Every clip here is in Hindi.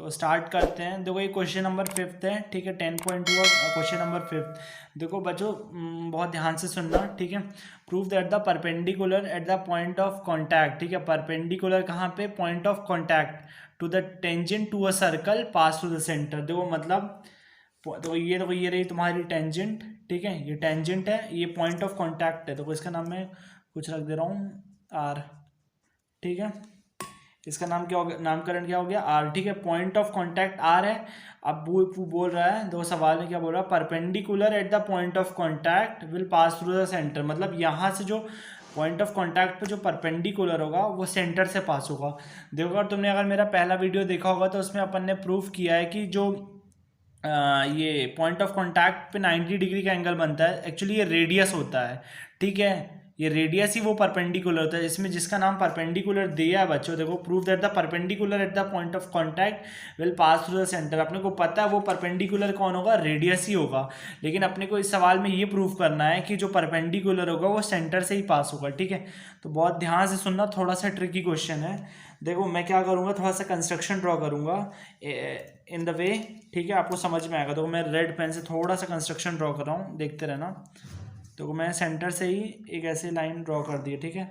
तो स्टार्ट करते हैं। देखो ये क्वेश्चन नंबर 5 है, ठीक है, 10.2 क्वेश्चन नंबर 5। देखो बच्चों बहुत ध्यान से सुनना, ठीक है। Prove that the perpendicular at the point of contact, ठीक है, परपेंडिकुलर कहाँ पे, point of contact to the tangent to a circle pass to the centre. देखो मतलब देखो ये रही तुम्हारी टेंजेंट, ठीक है, ये टेंजेंट है, ये पॉइंट ऑफ कॉन्टैक्ट है। तो इसका नाम मैं कुछ रख दे रहा हूँ आर, ठीक है, इसका नाम क्या हो गया, नामकरण क्या हो गया, आर, ठीक है। पॉइंट ऑफ कांटेक्ट आर है। अब वो बोल रहा है, दो सवाल में क्या बोल रहा है, perpendicular at the point of contact will pass through the centre. मतलब यहाँ से जो पॉइंट ऑफ कांटेक्ट पे जो परपेंडिकुलर होगा वो सेंटर से पास होगा। देखो अगर मेरा पहला वीडियो देखा होगा तो उसमें अपन ने प्रूफ किया है कि जो ये पॉइंट ऑफ कांटेक्ट पे 90 डिग्री का एंगल बनता है, एक्चुअली ये रेडियस होता है, ठीक है, ये रेडियस ही वो परपेंडिकुलर होता है। इसमें जिसका नाम परपेंडिकुलर दिया है बच्चों, देखो prove that the perpendicular at the point of contact will pass through the centre. अपने को पता है वो परपेंडिकुलर कौन होगा, रेडियस ही होगा, लेकिन अपने को इस सवाल में ये प्रूव करना है कि जो परपेंडिकुलर होगा वो सेंटर से ही पास होगा, ठीक है। तो बहुत ध्यान से सुनना, थोड़ा सा ट्रिकी क्वेश्चन है। देखो मैं क्या करूँगा, थोड़ा सा कंस्ट्रक्शन ड्रॉ करूँगा इन द वे, ठीक है, आपको समझ में आएगा। तो मैं रेड पेन से थोड़ा सा कंस्ट्रक्शन ड्रॉ कर रहा हूँ, देखते रहना। तो मैं सेंटर से ही एक ऐसी लाइन ड्रॉ कर दी है, ठीक है,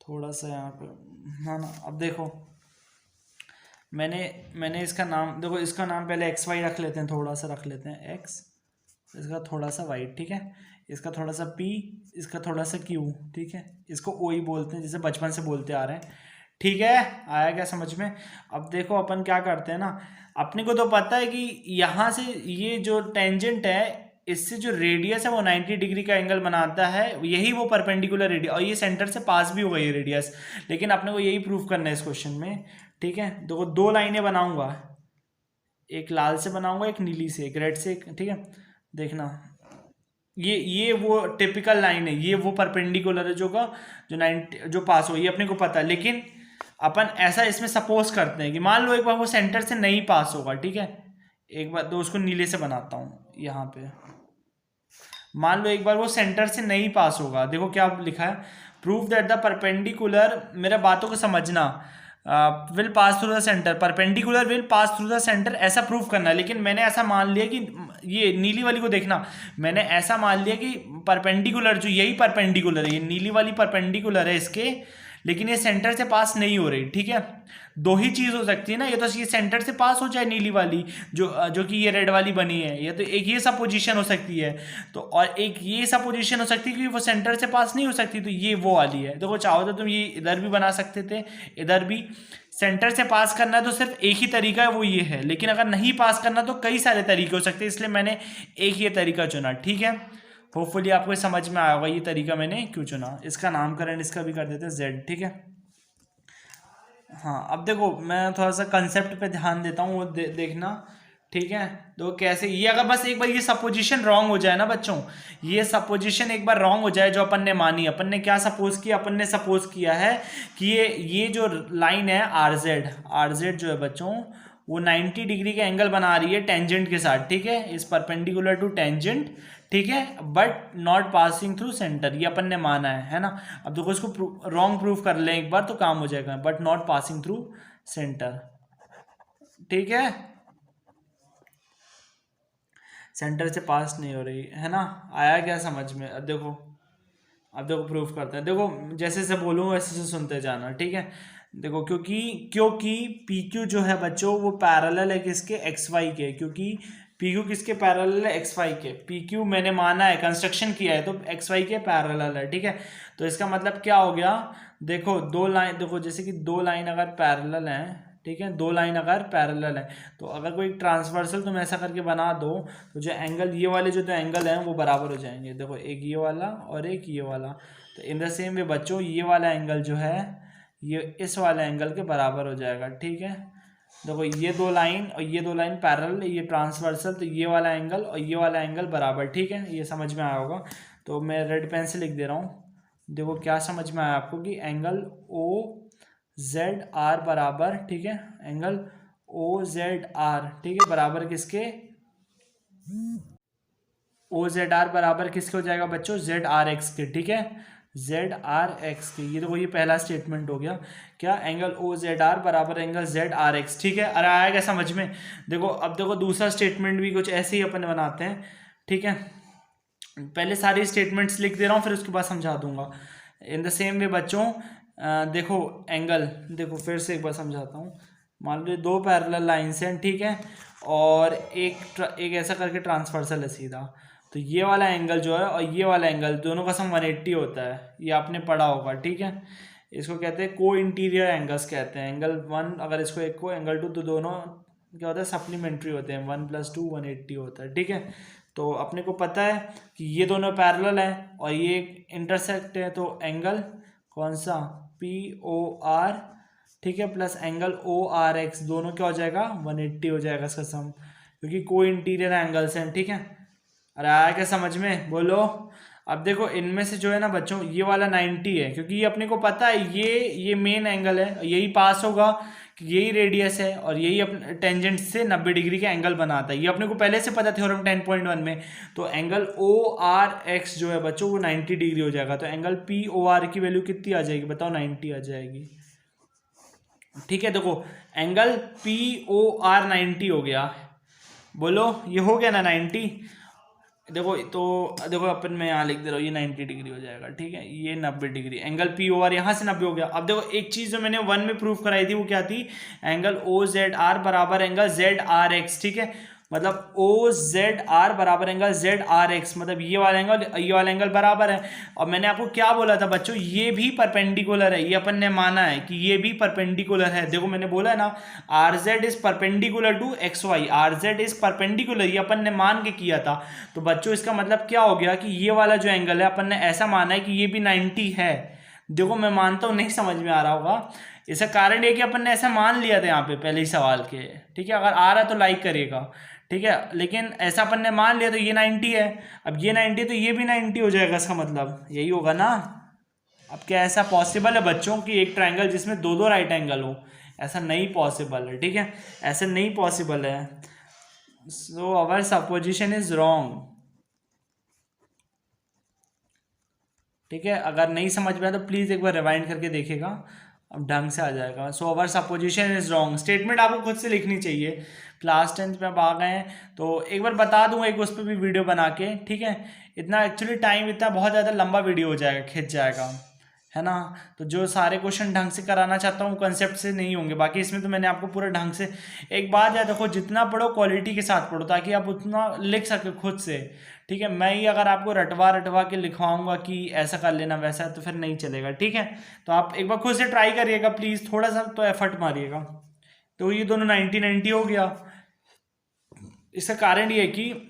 थोड़ा सा यहाँ पे, हाँ ना। अब देखो मैंने इसका नाम, देखो इसका नाम पहले एक्स वाई रख लेते हैं, थोड़ा सा रख लेते हैं एक्स, इसका थोड़ा सा वाई, ठीक है, इसका थोड़ा सा पी, इसका थोड़ा सा क्यू, ठीक है, इसको ओ ही बोलते हैं जैसे बचपन से बोलते आ रहे हैं, ठीक है। आया क्या समझ में। अब देखो अपन क्या करते हैं ना, अपने को तो पता है कि यहाँ से ये जो टेंजेंट है इससे जो रेडियस है वो 90 डिग्री का एंगल बनाता है, यही वो परपेंडिकुलर रेडियस, और ये सेंटर से पास भी होगा ये रेडियस। लेकिन अपने को यही प्रूफ करना है इस क्वेश्चन में, ठीक है। देखो दो लाइनें बनाऊंगा, एक लाल से बनाऊंगा, एक नीली से, एक रेड से, ठीक है। देखना ये वो टिपिकल लाइन है, ये वो परपेंडिकुलर है जो का जो 90 जो पास हो, ये अपने को पता है। लेकिन अपन ऐसा इसमें सपोज करते हैं कि मान लो एक बार वो सेंटर से नहीं पास होगा, ठीक है, एक बार तो उसको नीले से बनाता हूँ यहाँ पे। मान लो एक बार वो सेंटर से नहीं पास होगा, देखो क्या लिखा है, प्रूव दैट द परपेंडिकुलर, मेरे बातों को समझना, will pass through the centre, perpendicular will pass through the centre, ऐसा प्रूव करना है। लेकिन मैंने ऐसा मान लिया कि ये नीली वाली को देखना, मैंने ऐसा मान लिया कि परपेंडिकुलर जो यही परपेंडिकुलर है, ये नीली वाली परपेंडिकुलर है इसके, लेकिन ये सेंटर से पास नहीं हो रही, ठीक है। दो ही चीज हो सकती है ना, ये तो ये सेंटर से पास हो जाए नीली वाली जो कि ये रेड वाली बनी है, ये तो एक ये सब पोजीशन हो सकती है, तो और एक ये सब पोजीशन हो सकती है कि वो सेंटर से पास नहीं हो सकती, तो ये वो वाली है। देखो चाहो तो तुम ये इधर भी बना सकते थे, इधर भी। सेंटर से पास करना है तो सिर्फ एक ही तरीका है, वो ये है, लेकिन अगर नहीं पास करना तो कई सारे तरीके हो सकते हैं, इसलिए मैंने एक ये तरीका चुना, ठीक है। होपफुली आपको समझ में आया होगा ये तरीका मैंने क्यों चुना। इसका नामकरण इसका भी कर देते हैं जेड, ठीक है। हाँ अब देखो मैं थोड़ा सा कंसेप्ट पे ध्यान देता हूँ, वो देखना, ठीक है। तो कैसे ये अगर बस एक बार ये सपोजिशन रॉन्ग हो जाए ना बच्चों, ये सपोजिशन एक बार रॉन्ग हो जाए जो अपन ने मानी, अपन ने क्या सपोज किया, अपन ने सपोज किया है कि ये जो लाइन है आर जेड जो है बच्चों, वो 90 डिग्री का एंगल बना रही है टेंजेंट के साथ, ठीक है, इस परपेंडिकुलर टू टेंजेंट, ठीक है, but not passing through centre, ये अपन ने माना है ना। अब देखो इसको रॉन्ग प्रूफ कर लें एक बार तो काम हो जाएगा, but not passing through centre, ठीक है, सेंटर से पास नहीं हो रही है ना। आया क्या समझ में। अब देखो प्रूफ करते हैं, देखो जैसे जैसे बोलूँ वैसे से सुनते जाना, ठीक है। देखो क्योंकि क्योंकि पी क्यू जो है बच्चों वो पैरेलल है किसके, एक्स वाई के, क्योंकि पी क्यू किसके पैरेलल है, एक्स वाई के। पी क्यू मैंने माना है, कंस्ट्रक्शन किया है, तो एक्स वाई के पैरेलल है, ठीक है। तो इसका मतलब क्या हो गया, देखो दो लाइन, देखो जैसे कि दो लाइन अगर पैरेलल हैं, ठीक है, दो लाइन अगर पैरेलल है, तो अगर कोई ट्रांसवर्सल तुम ऐसा करके बना दो तो जो एंगल ये वाले जो एंगल हैं वो बराबर हो जाएंगे। देखो एक ये वाला और एक ये वाला, तो इन द सेम वे बच्चों ये वाला एंगल जो है ये इस वाले एंगल के बराबर हो जाएगा, ठीक है। देखो ये दो लाइन और ये दो लाइन पैरेलल, ये ट्रांसवर्सल, तो ये वाला एंगल और ये वाला एंगल बराबर, ठीक है, ये समझ में आया होगा। तो मैं रेड पेन से लिख दे रहा हूँ, देखो क्या समझ में आया आपको कि एंगल ओ जेड आर बराबर, ठीक है, एंगल ओ जेड आर, ठीक है, बराबर किसके, ओ जेड आर बराबर किसके हो जाएगा बच्चों, जेड आर एक्स के, ठीक है। जेड आर एक्स के, ये देखो ये पहला स्टेटमेंट हो गया क्या, एंगल ओ जेड आर बराबर एंगल जेड आर एक्स, ठीक है। अरे आया क्या समझ में? देखो अब देखो दूसरा स्टेटमेंट भी कुछ ऐसे ही अपन बनाते हैं, ठीक है। पहले सारी स्टेटमेंट्स लिख दे रहा हूँ, फिर उसके बाद समझा दूंगा। इन द सेम वे बच्चों, देखो एंगल, देखो फिर से एक बार समझाता हूँ। मान लो दो पैरेलल लाइन्स हैं, ठीक है, और एक ऐसा करके ट्रांसवर्सल है सीधा, तो ये वाला एंगल जो है और ये वाला एंगल दोनों का सम 180 होता है, ये आपने पढ़ा होगा, ठीक है। इसको कहते हैं को इंटीरियर एंगल्स कहते हैं। एंगल वन अगर इसको एक को, एंगल टू, तो दोनों क्या होता है, सप्लीमेंट्री होते हैं, 1 + 2 180 होता है, ठीक है। तो अपने को पता है कि ये दोनों पैरेलल हैं और ये इंटरसेक्ट है, तो एंगल कौन सा, पी ओ आर, ठीक है, plus angle O R X, दोनों क्या हो जाएगा, 180 हो जाएगा इसका सम, क्योंकि को इंटीरियर एंगल्स हैं, ठीक है। अरे आया क्या समझ में, बोलो। अब देखो इनमें से जो है ना बच्चों, ये वाला 90 है, क्योंकि ये अपने को पता है ये मेन एंगल है, यही पास होगा, कि यही रेडियस है और यही अपने टेंजेंट से 90 डिग्री का एंगल बनाता है, ये अपने को पहले से पता थ्योरम 10.1 में। तो एंगल ओ आर एक्स जो है बच्चों वो 90 डिग्री हो जाएगा, तो एंगल पी ओ आर की वैल्यू कितनी आ जाएगी बताओ, 90 आ जाएगी, ठीक है। देखो एंगल पी ओ आर 90 हो गया, बोलो ये हो गया ना 90। देखो तो देखो अपन मैं यहाँ लिख दे रहा हूँ, ये 90 डिग्री हो जाएगा, ठीक है, ये 90 degree, angle P O R यहाँ से 90 हो गया। अब देखो एक चीज़ जो मैंने 1 में प्रूफ कराई थी वो क्या थी, एंगल ओ जेड आर बराबर एंगल जेड आर एक्स, ठीक है, मतलब ओ जेड आर बराबर एंगल जेड आर एक्स, मतलब ये वाला एंगल बराबर है। और मैंने आपको क्या बोला था बच्चों, ये भी परपेंडिकुलर है, ये अपन ने माना है कि ये भी परपेंडिकुलर है। देखो मैंने बोला है ना, R Z is perpendicular to X Y, R Z is perpendicular, ये अपन ने मान के किया था। तो बच्चों इसका मतलब क्या हो गया कि ये वाला जो एंगल है अपन ने ऐसा माना है कि ये भी 90 है। देखो मैं मानता हूँ नहीं समझ में आ रहा होगा, इसका कारण ये कि अपन ने ऐसा मान लिया था यहाँ पे पहले ही सवाल के, ठीक है। अगर आ रहा तो लाइक करिएगा, ठीक है, लेकिन ऐसा अपन ने मान लिया, तो ये 90 है, अब ये 90 तो ये भी 90 हो जाएगा, इसका मतलब यही होगा ना। अब क्या ऐसा पॉसिबल है बच्चों कि एक ट्रायंगल जिसमें दो दो राइट एंगल हो, ऐसा नहीं पॉसिबल है, ठीक है, ऐसा नहीं पॉसिबल है। So our supposition is wrong, ठीक है। अगर नहीं समझ में आया तो प्लीज़ एक बार रिवाइंड करके देखेगा, अब ढंग से आ जाएगा। सो अवर सपोजिशन इज रॉन्ग, स्टेटमेंट आपको खुद से लिखनी चाहिए। क्लास 10th में आप आ गए हैं तो एक बार बता दूंगा, एक उस पर भी वीडियो बना के, ठीक है। इतना एक्चुअली टाइम इतना बहुत ज़्यादा लंबा वीडियो हो जाएगा, खिंच जाएगा, है ना। तो जो सारे क्वेश्चन ढंग से कराना चाहता हूँ कंसेप्ट से नहीं होंगे, बाकी इसमें तो मैंने आपको पूरा ढंग से, एक बात याद रखो, जितना पढ़ो क्वालिटी के साथ पढ़ो, ताकि आप उतना लिख सके खुद से, ठीक है। मैं ही अगर आपको रटवा रटवा के लिखवाऊंगा कि ऐसा कर लेना वैसा, तो फिर नहीं चलेगा, ठीक है। तो आप एक बार खुद से ट्राई करिएगा प्लीज़, थोड़ा सा तो एफर्ट मारिएगा। तो ये दोनों 90-90 हो गया। इसका कारण ये है कि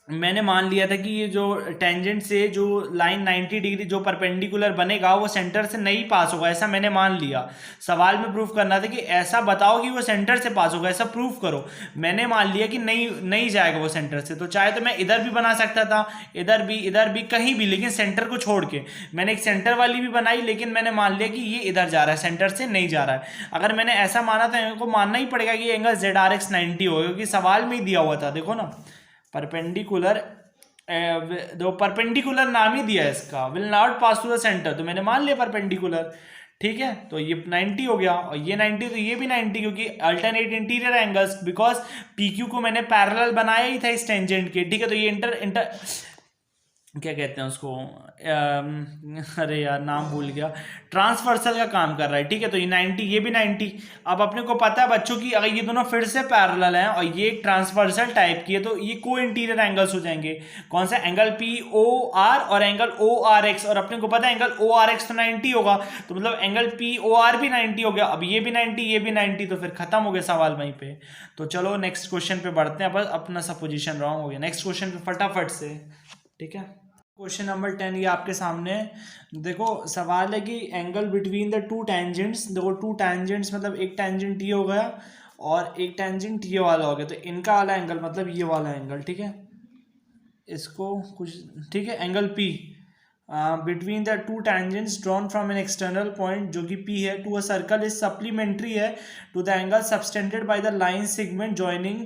मैंने मान लिया था कि ये जो टेंजेंट से जो लाइन 90 डिग्री जो परपेंडिकुलर बनेगा वो सेंटर से नहीं पास होगा, ऐसा मैंने मान लिया। सवाल में प्रूफ करना था कि ऐसा बताओ कि वो सेंटर से पास होगा, ऐसा प्रूफ करो। मैंने मान लिया कि नहीं जाएगा वो सेंटर से, तो चाहे तो मैं इधर भी बना सकता था, इधर भी कहीं भी, लेकिन सेंटर को छोड़ के मैंने एक सेंटर वाली भी बनाई, लेकिन मैंने मान लिया कि ये इधर जा रहा है, सेंटर से नहीं जा रहा है। अगर मैंने ऐसा माना था, इनको मानना ही पड़ेगा कि एंगल जेड आर एक्स 90 होगा, क्योंकि सवाल में ही दिया हुआ था, देखो ना, परपेंडिकुलर, दो परपेंडिकुलर नाम ही दिया है इसका, will not pass to the centre, तो मैंने मान लिया परपेंडिकुलर, ठीक है। तो ये 90 हो गया और ये 90, तो ये भी 90, क्योंकि alternate interior angles, because P Q को मैंने पैरेलल बनाया ही था इस टेंजेंट के, ठीक है। तो ये इंटर क्या कहते हैं उसको, अरे यार नाम भूल गया, ट्रांसवर्सल का काम कर रहा है, ठीक है। तो ये 90, ये भी 90। अब अपने को पता है बच्चों की अगर ये दोनों फिर से पैरेलल हैं और ये एक ट्रांसवर्सल टाइप की है, तो ये को इंटीरियर एंगल्स हो जाएंगे। कौन सा, एंगल पी ओ आर और एंगल ओ आर एक्स, और अपने को पता है एंगल ओ आर एक्स तो 90 होगा, तो मतलब एंगल पी ओ आर भी 90 हो गया। अब ये भी 90, ये भी 90, तो फिर खत्म हो गया सवाल वहीं पे। तो चलो नेक्स्ट क्वेश्चन पे बढ़ते हैं, बस अपना सपोजिशन रॉन्ग हो गया। नेक्स्ट क्वेश्चन पे फटाफट से, ठीक है। क्वेश्चन नंबर 10 ये आपके सामने, देखो सवाल है कि angle between the two tangents, देखो टू टेंजेंट्स मतलब एक टेंजेंट ये हो गया और एक टेंजेंट ये वाला हो गया, तो इनका वाला एंगल मतलब ये वाला एंगल, ठीक है, इसको कुछ, ठीक है, angle P between the two tangents drawn from an external point जो कि पी है to a circle is supplementary है to the angle subtended by the line segment joining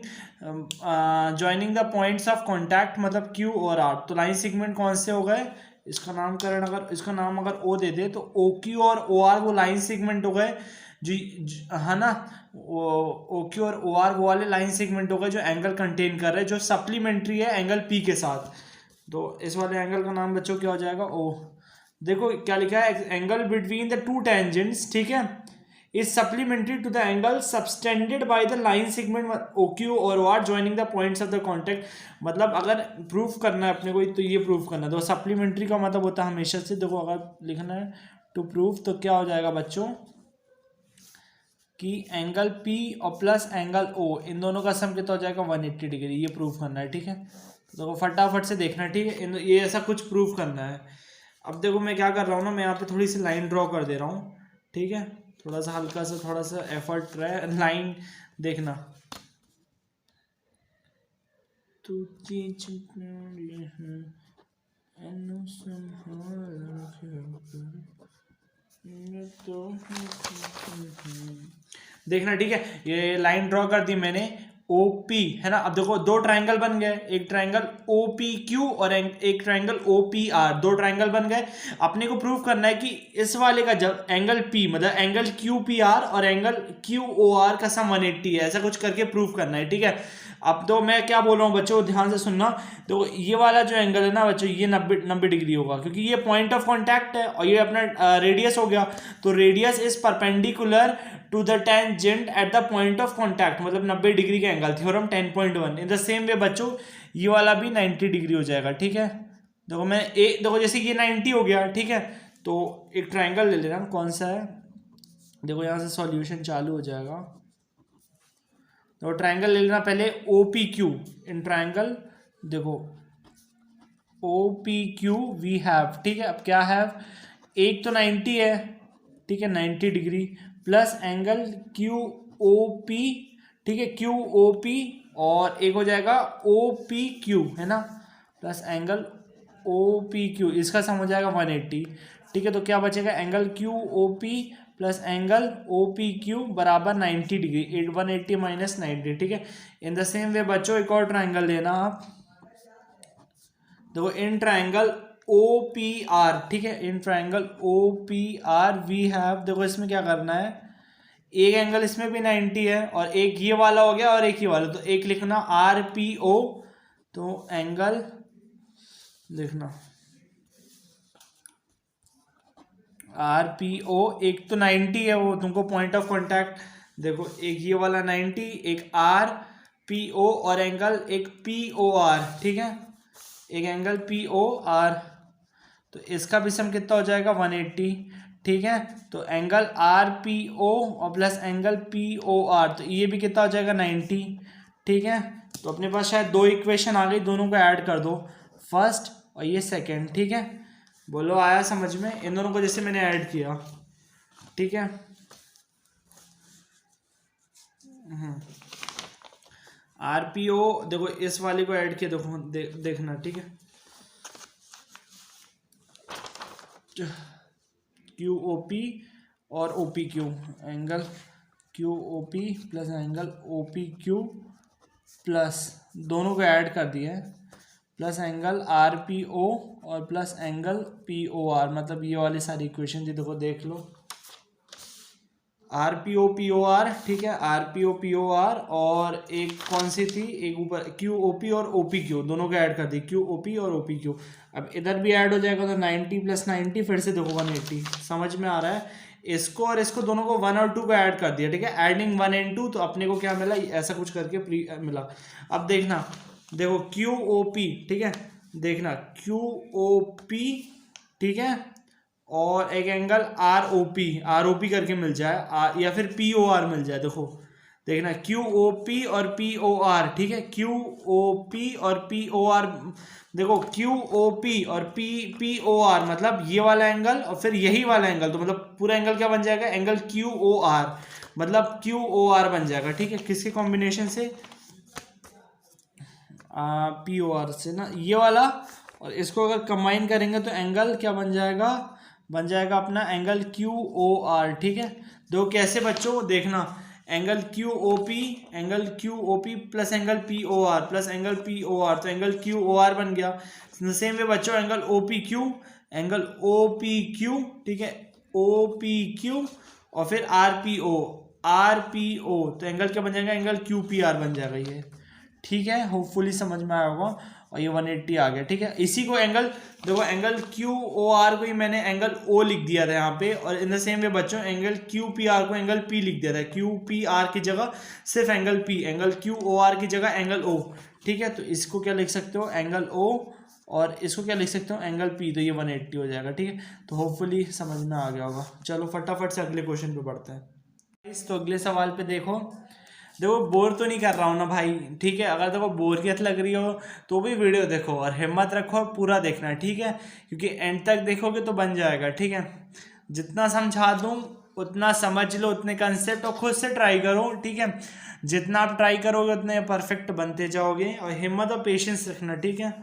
the points of contact, मतलब क्यू और आर। तो लाइन सेगमेंट कौन से हो गए, इसका नामकरण अगर इसका नाम अगर ओ दे दे तो ओ क्यू और ओ आर वो लाइन सेगमेंट हो गए जी, है ना, ओ क्यू और ओ आर वो वाले लाइन सेगमेंट हो गए जो एंगल कंटेन कर रहे हैं, जो सप्लीमेंट्री है एंगल पी के साथ। तो इस वाले एंगल का नाम बच्चों क्या हो जाएगा, ओ। देखो क्या लिखा है, angle between the two tangents, ठीक है, is supplementary to the angle subtended by the line segment O Q और O R joining the points of the contact. मतलब अगर प्रूफ करना है अपने को तो ये प्रूफ करना है। तो सप्लीमेंट्री का मतलब होता है हमेशा से, देखो अगर लिखना है टू प्रूफ तो क्या हो जाएगा बच्चों कि एंगल P और प्लस एंगल O इन दोनों का सम कितना हो जाएगा 180 डिग्री, ये प्रूफ करना है, ठीक है। तो देखो फटाफट से देखना, ठीक है, ये ऐसा कुछ प्रूफ करना है। अब देखो मैं क्या कर रहा हूँ ना, मैं यहाँ पे थोड़ी सी लाइन ड्रॉ कर दे रहा हूँ, ठीक है, थोड़ा सा हल्का सा थोड़ा सा एफर्ट रहे, लाइन देखना। तो देखना, ठीक है, ये लाइन ड्रॉ कर दी मैंने, OP है ना। अब देखो दो ट्रायंगल बन गए, एक ट्रायंगल OPQ और एक ट्रायंगल OPR, दो ट्रायंगल बन गए। अपने को प्रूव करना है कि इस वाले का जब एंगल P मतलब एंगल QPR और एंगल QOR का सम 180 है, ऐसा कुछ करके प्रूव करना है, ठीक है। अब तो मैं क्या बोल रहा हूँ बच्चों, ध्यान से सुनना। तो ये वाला जो एंगल है ना बच्चों, ये 90 डिग्री होगा, क्योंकि ये पॉइंट ऑफ कांटेक्ट है और ये अपना रेडियस हो गया। तो radius is perpendicular to the tangent at the point of contact, मतलब 90 डिग्री का angle, theorem 10.1। In the same way बच्चों ये वाला भी 90 डिग्री हो जाएगा, ठीक है। देखो मैं देखो जैसे ये 90 हो गया, ठीक है, तो एक ट्राइंगल ले लेना, कौन सा है, देखो यहाँ से सॉल्यूशन चालू हो जाएगा। तो ट्राइंगल ले लेना पहले OPQ, इन ट्राइंगल देखो OPQ वी हैव, ठीक है। अब क्या है, एक तो 90 है, ठीक है, 90 डिग्री प्लस एंगल QOP, ठीक है, QOP और एक हो जाएगा OPQ, है ना, प्लस एंगल OPQ, इसका सम हो जाएगा 180, ठीक है। तो क्या बचेगा, angle QOP plus angle OPQ बराबर 90 डिग्री, 180 माइनस 90, ठीक है। इन द सेम वे बच्चों एक और ट्राइंगल लेना आप, देखो इन ट्राइंगल OPR, ठीक है, in triangle OPR we have, देखो इसमें क्या करना है, एक एंगल इसमें भी 90 है और एक ये वाला हो गया और एक ये वाला, तो एक लिखना RPO, तो एंगल लिखना RPO, एक तो 90 है वो तुमको पॉइंट ऑफ कांटेक्ट, देखो एक ये वाला 90, एक RPO और एंगल एक POR, ठीक है, एक एंगल POR, तो इसका भी सम कितना हो जाएगा 180, ठीक है। तो एंगल RPO और प्लस एंगल POR, तो ये भी कितना हो जाएगा 90, ठीक है। तो अपने पास शायद दो इक्वेशन आ गई, दोनों को ऐड कर दो, फर्स्ट और ये सेकंड, ठीक है। बोलो आया समझ में, इन दोनों को जैसे मैंने ऐड किया, ठीक है। RPO देखो इस वाले को ऐड किया, देखो देखना, ठीक है, QOP और OPQ, angle QOP plus angle OPQ plus दोनों को ऐड कर दिया है, प्लस एंगल RPO और प्लस एंगल POR, मतलब ये वाली सारी इक्वेशन थी, देखो देख लो, RPO POR, ठीक है, RPO POR और एक कौन सी थी, एक ऊपर QOP और OPQ, दोनों को ऐड कर दी, QOP और OPQ। अब इधर भी ऐड हो जाएगा तो 90 प्लस 90 फिर से देखो 180, समझ में आ रहा है। इसको और इसको दोनों को 1 और 2 को ऐड कर दिया, ठीक है, एडिंग 1 एंड 2, तो अपने को क्या मिला, ऐसा कुछ करके मिला। अब देखना, देखो QOP, ठीक है, देखना QOP, ठीक है, और एक एंगल ROP करके मिल जाए, या फिर POR मिल जाए, देखो देखना QOP और POR, ठीक है, QOP और POR, देखो QOP और POR मतलब ये वाला एंगल और फिर यही वाला एंगल, तो मतलब पूरा एंगल क्या बन जाएगा, एंगल QOR, मतलब QOR बन जाएगा, ठीक है, किसके कॉम्बिनेशन से, POR से ना, ये वाला और इसको अगर कंबाइन करेंगे तो एंगल क्या बन जाएगा अपना एंगल QOR, ठीक है। देखो कैसे बच्चों, देखना angle Q O P, angle Q O P plus angle P O R plus angle P O R, तो एंगल क्यू ओ आर बन गया। सेम वे बच्चों angle O P Q, angle O P Q, ठीक है, ओ पी क्यू और फिर R P O, R P O, तो एंगल क्या बन जाएगा, एंगल क्यू पी आर बन जाएगा ये, ठीक है। होपफुली समझ में आया होगा। और ये 180 आ गया, ठीक है। इसी को एंगल देखो, एंगल क्यू ओ आर को ही मैंने एंगल ओ लिख दिया था यहाँ पे, और इन द सेम वे बच्चों एंगल क्यू पी आर को एंगल पी लिख दिया था। क्यू पी आर की जगह सिर्फ angle P, angle Q O R की जगह एंगल ओ, ठीक है। तो इसको क्या लिख सकते हो, एंगल ओ, और इसको क्या लिख सकते हो, एंगल पी, तो ये 180 हो जाएगा, ठीक है। तो होपफुली समझ में आ गया होगा। चलो फटाफट से अगले क्वेश्चन पे बढ़ते हैं। तो अगले सवाल पे देखो बोर तो नहीं कर रहा हूँ ना भाई, ठीक है। अगर देखो बोरियत लग रही हो तो भी वीडियो देखो और हिम्मत रखो, पूरा देखना, ठीक है, क्योंकि एंड तक देखोगे तो बन जाएगा, ठीक है। जितना समझा दूँ उतना समझ लो, उतने कंसेप्ट, और खुद से ट्राई करो, ठीक है। जितना आप ट्राई करोगे उतने परफेक्ट बनते जाओगे, और हिम्मत और पेशेंस रखना, ठीक है।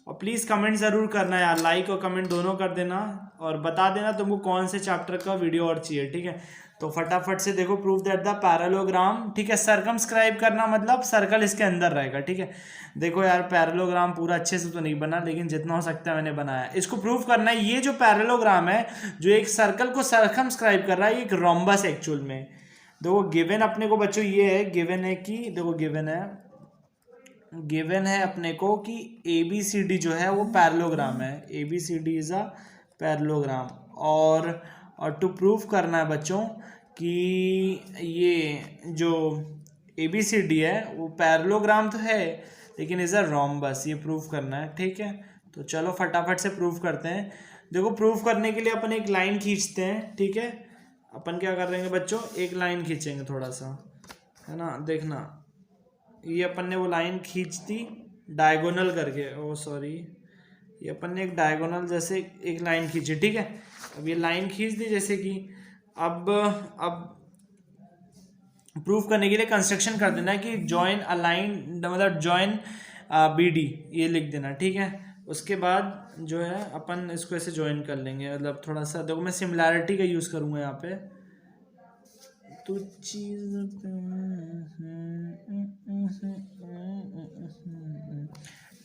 और प्लीज़ कमेंट ज़रूर करना यार, लाइक और कमेंट दोनों कर देना, और बता देना तुमको कौन से चैप्टर का वीडियो और चाहिए, ठीक है। तो फटाफट से देखो, प्रूव दैट द पैरेललोग्राम, ठीक है। सर्कमस्क्राइब करना मतलब सर्कल इसके अंदर रहेगा, ठीक है। देखो यार पैरेललोग्राम पूरा अच्छे से तो नहीं बना, लेकिन जितना हो सकता है मैंने बनाया। इसको प्रूव करना है, ये जो पैरेललोग्राम है जो एक सर्कल को सर्कमस्क्राइब कर रहा है, ये एक रोम्बस एक्चुअल में। देखो गिवन अपने को बच्चों ये है, गिवन है कि देखो गिवन है अपने को कि ए बी सी डी जो है वो पैरेललोग्राम है, A B C D is a parallelogram. और टू प्रूव करना है बच्चों कि ये जो ए बी सी डी है वो पैरेललोग्राम तो है लेकिन इज अ रोम्बस, ये प्रूव करना है, ठीक है। तो चलो फटाफट से प्रूव करते हैं। देखो प्रूव करने के लिए अपन एक लाइन खींचते हैं, ठीक है। अपन क्या कर रहे हैं बच्चों, एक लाइन खींचेंगे थोड़ा सा, है ना। देखना ये अपन ने वो लाइन खींच दी डायगोनल करके, ओ सॉरी, ये अपन ने एक डायगोनल जैसे एक लाइन खींची, ठीक है। अब ये लाइन खींच दी जैसे कि अब प्रूफ करने के लिए कंस्ट्रक्शन कर देना है कि जॉइन अ लाइन, मतलब जॉइन बी डी, ये लिख देना, ठीक है। उसके बाद जो है अपन इसको ऐसे ज्वाइन कर लेंगे, मतलब थोड़ा सा देखो मैं सिमिलैरिटी का यूज़ करूँगा यहाँ पे, तो चीज़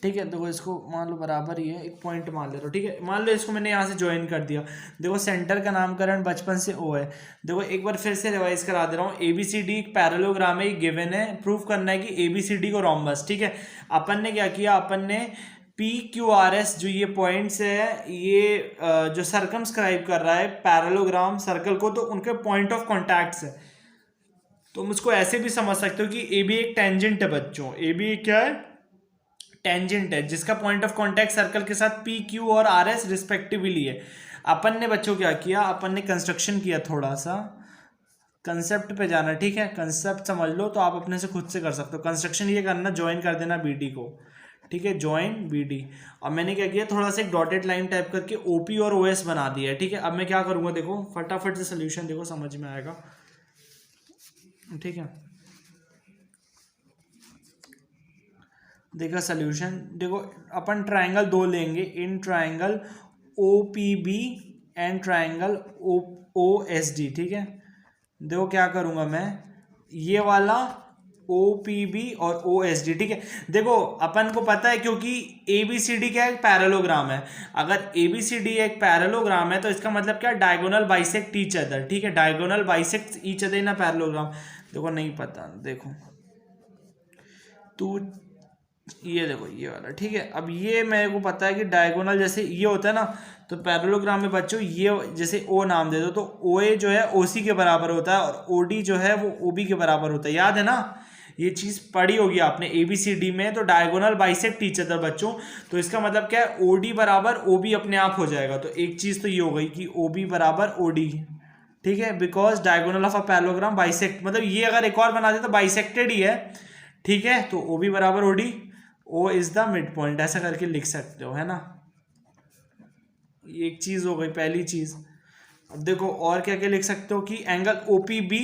ठीक है। देखो इसको मान लो बराबर ही है, एक पॉइंट मान ले रहा हूँ, ठीक है। मान लो इसको मैंने यहाँ से ज्वाइन कर दिया। देखो सेंटर का नामकरण बचपन से ओ है। देखो एक बार फिर से रिवाइज करा दे रहा हूँ, ए बी सी डी एक पैरेललोग्राम है, गिवन है, प्रूफ करना है कि ए बी सी डी को रोम्बस, ठीक है। अपन ने क्या किया, अपन ने पी क्यू आर एस जो ये पॉइंट्स है, ये जो सर्कमस्क्राइब कर रहा है पैरेललोग्राम सर्कल को, तो उनके पॉइंट ऑफ कॉन्टैक्ट्स है। तो हम उसको ऐसे भी समझ सकते हो कि ए बी एक टेंजेंट है बच्चों, ए बी क्या है, टेंजेंट है, जिसका पॉइंट ऑफ कॉन्टैक्ट सर्कल के साथ पी क्यू और आर एस रिस्पेक्टिवली है। अपन ने बच्चों क्या किया, अपन ने कंस्ट्रक्शन किया, थोड़ा सा कंसेप्ट पे जाना, ठीक है। कंसेप्ट समझ लो तो आप अपने से खुद से कर सकते हो। कंस्ट्रक्शन ये करना, ज्वाइन कर देना बी डी को, ठीक है, ज्वाइन बी डी। अब मैंने क्या किया, थोड़ा सा एक डॉटेड लाइन टाइप करके ओपी और ओएस बना दिया है, ठीक है। अब मैं क्या करूँगा, देखो फटाफट से सोल्यूशन देखो, समझ में आएगा, ठीक है। देखा सोल्यूशन, देखो अपन ट्राइंगल दो लेंगे, in triangle O P B and triangle O S D, ठीक है। देखो क्या करूँगा मैं, ये वाला ओ पी बी और ओ एस डी, ठीक है। देखो अपन को पता है क्योंकि ए बी सी डी क्या एक पैरेललोग्राम है। अगर ए बी सी डी एक पैरेललोग्राम है तो इसका मतलब क्या, डायगोनल बाइसेक्ट ईच अदर, ठीक है। Diagonal bisect each other in a parallelogram. देखो नहीं पता, देखो तू ये देखो ये वाला, ठीक है। अब ये मेरे को पता है कि डायगोनल जैसे ये होता है ना, तो पैरेललोग्राम में बच्चों ये जैसे ओ नाम दे दो तो ओ ए जो है ओ सी के बराबर होता है और ओ डी जो है वो ओ बी के बराबर होता है, याद है ना। ये चीज़ पढ़ी होगी आपने ए बी सी डी में। तो डायगोनल बाइसेक्ट ईच अदर बच्चों, तो इसका मतलब क्या है, ओ डी बराबर ओ बी अपने आप हो जाएगा। तो एक चीज़ तो ये हो गई कि ओ बी बराबर ओ डी, ठीक है, because diagonal of a parallelogram bisect, मतलब ये अगर एक और बना दे तो बाइसेक्टेड ही है, ठीक है। तो ओ बी बराबर O D, O is the mid point, ऐसा करके लिख सकते हो, है ना। ये एक चीज़ हो गई, पहली चीज़। अब देखो और क्या क्या लिख सकते हो कि एंगल ओ पी बी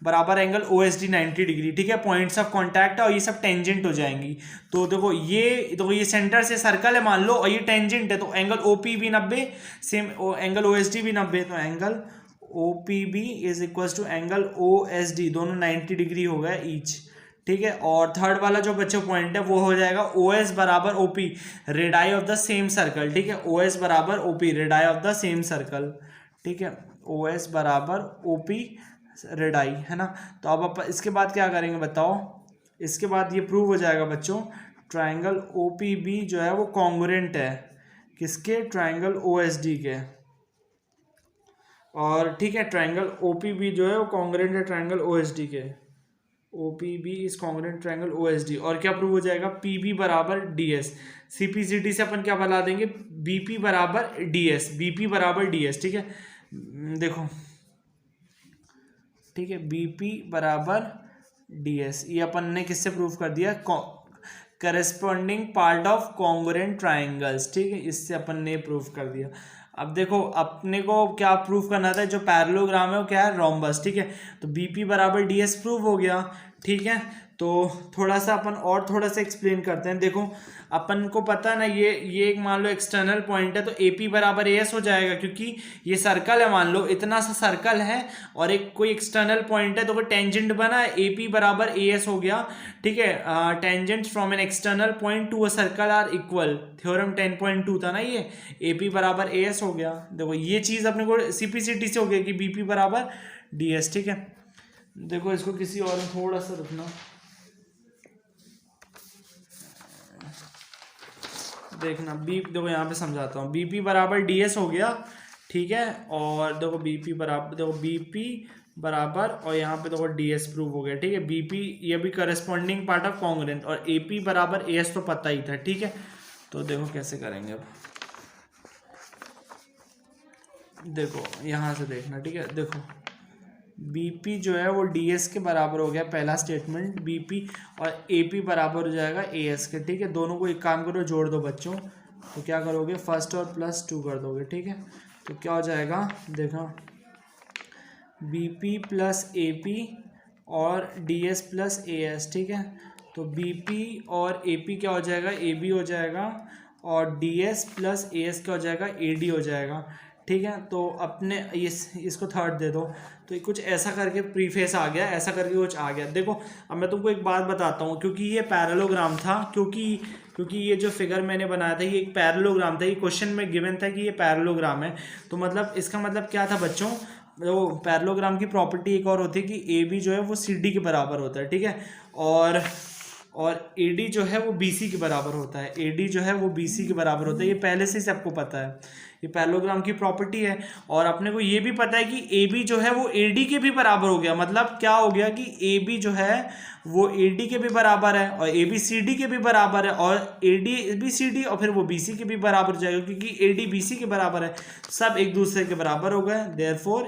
बराबर angle O S D 90 degree, ठीक है। पॉइंट्स ऑफ कॉन्टैक्ट है और ये सब टेंजेंट हो जाएंगी। तो देखो ये सेंटर से सर्कल है मान लो, और ये टेंजेंट है, तो एंगल ओ पी भी 90, same angle O S D भी 90, तो angle O P B is equal to angle O S D, दोनों 90 डिग्री हो गए ईच, ठीक है। और थर्ड वाला जो बच्चों पॉइंट है वो हो जाएगा ओ एस बराबर O P radii of the same circle, ठीक है। ओ एस बराबर O P radii of the same circle, ठीक है। ओ एस बराबर ओ पी रेडाई, है ना। तो अब आप इसके बाद क्या करेंगे बताओ। इसके बाद ये प्रूव हो जाएगा बच्चों, ट्राइंगल ओ पी बी जो है वो कॉन्ग्रुएंट है किसके, ट्राइंगल ओ एस डी के। और ठीक है, ट्राइंगल ओ पी बी जो है वो कॉन्ग्रुएंट है ट्राइंगल ओ एस डी के। O P B is congruent triangle O S D. और क्या प्रूव हो जाएगा, पी बी बराबर D S. C P C D से अपन क्या बना देंगे, बी पी बराबर डी एस, बी पी बराबर डी एस, ठीक है। देखो ठीक है, बी पी बराबर डी एस, ये अपन ने किससे प्रूव कर दिया, corresponding part of congruent triangles, ठीक है, इससे अपन ने प्रूव कर दिया। अब देखो अपने को क्या प्रूव करना था, जो पैरेललोग्राम है वो क्या है, रोम्बस, ठीक है। तो बीपी बराबर डीएस प्रूव हो गया, ठीक है। तो थोड़ा सा अपन और थोड़ा सा एक्सप्लेन करते हैं। देखो अपन को पता है ना, ये एक मान लो एक्सटर्नल पॉइंट है, तो ए पी बराबर ए एस हो जाएगा, क्योंकि ये सर्कल है, मान लो इतना सा सर्कल है और एक कोई एक्सटर्नल पॉइंट है, तो कोई टेंजेंट बना है, ए पी बराबर ए एस हो गया, ठीक है। Tangents from an external point to a circle are equal, theorem 10.2 था ना ये, ए पी बराबर ए एस हो गया। देखो ये चीज़ अपने को सीपीसीटी से हो गया कि बी पी बराबर डी एस, ठीक है। देखो इसको किसी और में थोड़ा सा रुकना, देखना बी, देखो यहाँ पे समझाता हूँ, बी पी बराबर डी एस हो गया, ठीक है। और देखो बी पी बराबर, देखो बी पी बराबर और यहाँ पे देखो डी एस प्रूव हो गया, ठीक है। बी पी ये भी करस्पॉन्डिंग पार्ट ऑफ कॉन्ग्रुएंट, और ए पी बराबर ए एस तो पता ही था, ठीक है। तो देखो कैसे करेंगे अब, देखो यहाँ से देखना, ठीक है। देखो बीपी जो है वो डीएस के बराबर हो गया, पहला स्टेटमेंट बीपी, और एपी बराबर हो जाएगा एएस के, ठीक है। दोनों को एक काम करो, जोड़ दो बच्चों। तो क्या करोगे, फर्स्ट और प्लस 2 कर दोगे, ठीक है। तो क्या हो जाएगा, देखो बीपी प्लस एपी और डीएस प्लस एएस, ठीक है। तो बीपी और एपी क्या हो जाएगा, एबी हो जाएगा, और डीएस प्लस एएस क्या हो जाएगा, एडी हो जाएगा, ठीक है। तो अपने इसको थर्ड दे दो, तो कुछ ऐसा करके प्रीफेस आ गया, ऐसा करके कुछ आ गया। देखो अब मैं तुमको एक बात बताता हूँ, क्योंकि ये पैरेललोग्राम था, क्योंकि ये जो फिगर मैंने बनाया था ये एक पैरेललोग्राम था, ये क्वेश्चन में गिवन था कि ये पैरेललोग्राम है। तो मतलब इसका मतलब क्या था बच्चों, वो पैरेललोग्राम की प्रॉपर्टी एक और होती है कि ए बी जो है वो सी डी के बराबर होता है, ठीक है। और AD जो है वो BC के बराबर होता है, AD जो है वो BC के बराबर होता है, ये पहले से ही सबको पता है, ये पैरेललोग्राम की प्रॉपर्टी है। और अपने को ये भी पता है कि AB जो है वो AD के भी बराबर हो गया, मतलब क्या हो गया कि AB जो है वो AD के भी बराबर है, और AB CD के भी बराबर है, और AD BCD और फिर वो BC के भी बराबर हो जाएगा, क्योंकि AD BC के बराबर है, सब एक दूसरे के बराबर हो गए। Therefore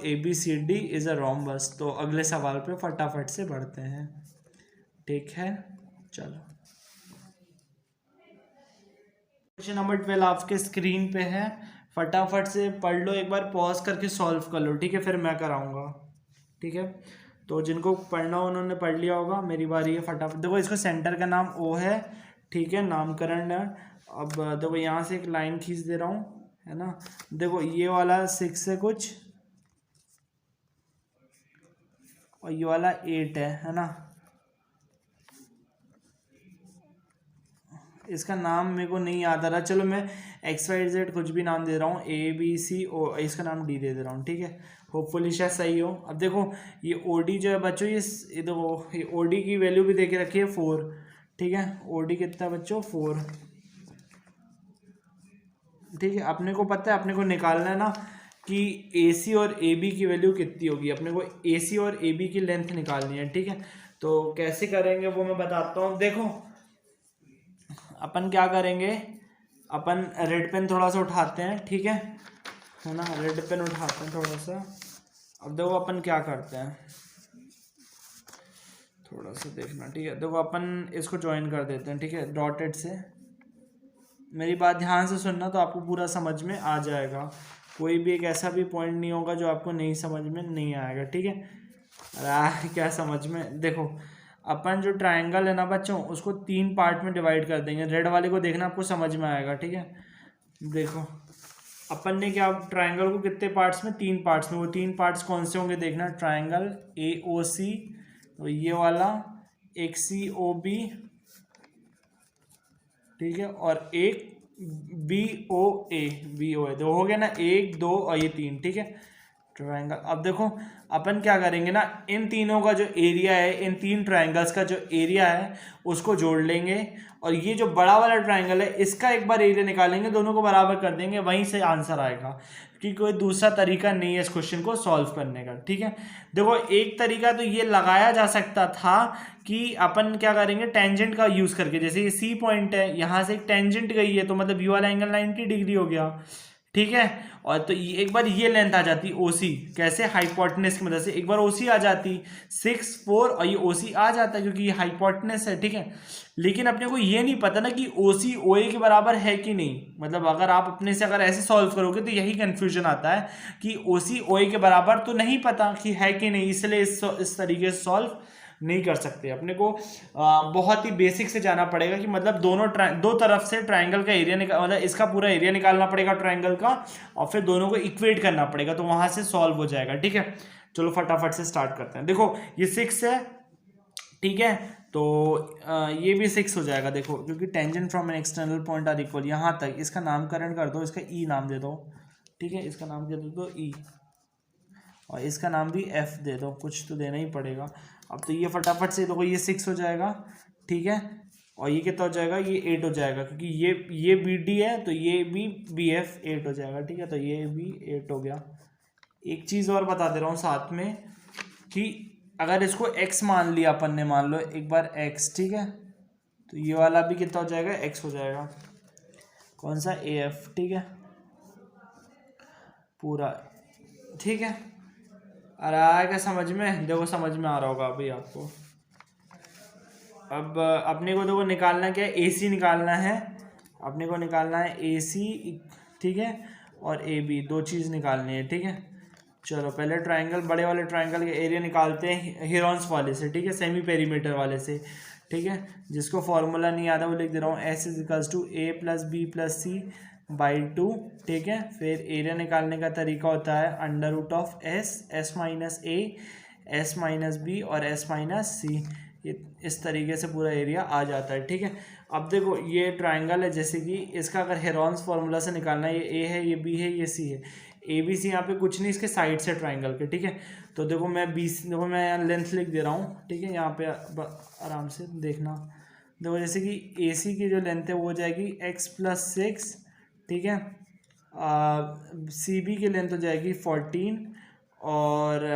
ABCD is a rhombus. तो अगले सवाल पे फटाफट से बढ़ते हैं, ठीक है। चलो क्वेश्चन नंबर 12 आपके स्क्रीन पे है, फटाफट से पढ़ लो, एक बार पॉज करके सॉल्व कर लो, ठीक है, फिर मैं कराऊंगा, ठीक है। तो जिनको पढ़ना हो उन्होंने पढ़ लिया होगा, मेरी बारी है, फटाफट देखो। इसको सेंटर का नाम O है, ठीक है, नामकरण है। अब देखो यहाँ से एक लाइन खींच दे रहा हूँ, है ना। देखो ये वाला 6 है कुछ, और ये वाला 8 है ना। इसका नाम मेरे को नहीं याद आ रहा, चलो मैं XYZ कुछ भी नाम दे रहा हूँ, ABCO, इसका नाम D दे रहा हूँ, ठीक है। होपफुली शायद सही हो। अब देखो ये OD जो है बच्चों, ये देखो ये OD की वैल्यू भी दे के रखी है 4, ठीक है। OD कितना बच्चों, 4, ठीक है। अपने को पता है, अपने को निकालना है ना कि AC और AB की वैल्यू कितनी होगी, अपने को AC और AB की लेंथ निकालनी है, ठीक है। तो कैसे करेंगे वो मैं बताता हूँ। देखो अपन क्या करेंगे, अपन रेड पेन थोड़ा सा उठाते हैं, ठीक है ना, रेड पेन उठाते हैं थोड़ा सा। अब देखो अपन क्या करते हैं, थोड़ा सा देखना, ठीक है। देखो अपन इसको ज्वाइन कर देते हैं, ठीक है, डॉटेड से। मेरी बात ध्यान से सुनना, तो आपको पूरा समझ में आ जाएगा, कोई भी एक ऐसा भी पॉइंट नहीं होगा जो आपको नहीं समझ में नहीं आएगा, ठीक है। अरे क्या समझ में, देखो अपन जो ट्रायंगल है ना बच्चों, उसको 3 पार्ट में डिवाइड कर देंगे। रेड वाले को देखना, आपको समझ में आएगा, ठीक है। देखो अपन ने क्या, ट्राइंगल को कितने पार्ट्स में, 3 पार्ट्स में, वो 3 पार्ट्स कौन से होंगे देखना, ट्राइंगल AOC, तो ये वाला, एक COB, ठीक है, और एक BOA दो हो गया ना, 1 2 और ये 3, ठीक है ट्रायंगल। अब देखो अपन क्या करेंगे ना, इन तीनों का जो एरिया है, इन 3 ट्रायंगल्स का जो एरिया है उसको जोड़ लेंगे, और ये जो बड़ा वाला ट्रायंगल है इसका एक बार एरिया निकालेंगे, दोनों को बराबर कर देंगे, वहीं से आंसर आएगा, क्योंकि कोई दूसरा तरीका नहीं है इस क्वेश्चन को सॉल्व करने का, ठीक है। देखो एक तरीका तो ये लगाया जा सकता था कि अपन क्या करेंगे, टेंजेंट का यूज करके, जैसे ये C पॉइंट है, यहाँ से एक टेंजेंट गई है, तो मतलब ये वाला एंगल 90 डिग्री हो गया, ठीक है। और तो एक बार ये लेंथ आ जाती OC, कैसे, हाइपोटेनस की मदद से, एक बार OC आ जाती 6 4, और ये OC आ जाता है क्योंकि ये हाइपोटेनस है, ठीक है। लेकिन अपने को ये नहीं पता ना कि OC OA के बराबर है कि नहीं, मतलब अगर आप अपने से अगर ऐसे सॉल्व करोगे तो यही कंफ्यूजन आता है कि OC OA के बराबर तो नहीं पता कि है कि नहीं, इसलिए इस तरीके से सॉल्व नहीं कर सकते। अपने को बहुत ही बेसिक से जाना पड़ेगा कि मतलब दो तरफ से ट्रायंगल का एरिया मतलब इसका पूरा एरिया निकालना पड़ेगा ट्रायंगल का, और फिर दोनों को इक्वेट करना पड़ेगा, तो वहां से सॉल्व हो जाएगा, ठीक है। चलो फटाफट से स्टार्ट करते हैं। देखो ये 6 है, ठीक है, तो ये भी 6 हो जाएगा, देखो क्योंकि tangent from an external point are equal, यहाँ तक इसका नामकरण कर दो, इसका E नाम दे दो, ठीक है, इसका नाम दे दो E, और इसका नाम भी F दे दो, कुछ तो देना ही पड़ेगा। अब तो ये फटाफट से देखो ये 6 हो जाएगा, ठीक है, और ये कितना हो जाएगा, ये 8 हो जाएगा, क्योंकि ये BD है तो ये भी BF 8 हो जाएगा, ठीक है, तो ये भी 8 हो गया। एक चीज़ और बता दे रहा हूँ साथ में कि अगर इसको x मान लिया अपन ने, मान लो एक बार x, ठीक है, तो ये वाला भी कितना हो जाएगा, x हो जाएगा, कौन सा, AF, ठीक है, पूरा, ठीक है। आ रहा है क्या समझ में, देखो समझ में आ रहा होगा अभी आपको। अब अपने को देखो निकालना क्या है, AC निकालना है, अपने को निकालना है AC, ठीक है, और AB, 2 चीज़ निकालनी है, ठीक है। चलो पहले ट्रायंगल, बड़े वाले ट्रायंगल के एरिया निकालते हैं हेरॉन्स वाले से, ठीक है, सेमी पेरीमीटर वाले से, ठीक है। जिसको फॉर्मूला नहीं आता वो लिख दे रहा हूँ, S = A + B + C / 2, ठीक है। फिर एरिया निकालने का तरीका होता है √S, S - A, S - B और S - C, इस तरीके से पूरा एरिया आ जाता है, ठीक है। अब देखो ये ट्रायंगल है, जैसे कि इसका अगर हेरॉन्स फार्मूला से निकालना है, ये A है, ये B है, ये C है, ABC यहाँ पे कुछ नहीं, इसके साइड से ट्रायंगल के, ठीक है। तो देखो मैं देखो मैं यहाँ लेंथ लिख दे रहा हूँ, ठीक है, यहाँ पे आराम से देखना। देखो जैसे कि AC की जो लेंथ है वो हो जाएगी x + 6, ठीक है, CB की लेंथ हो जाएगी 14, और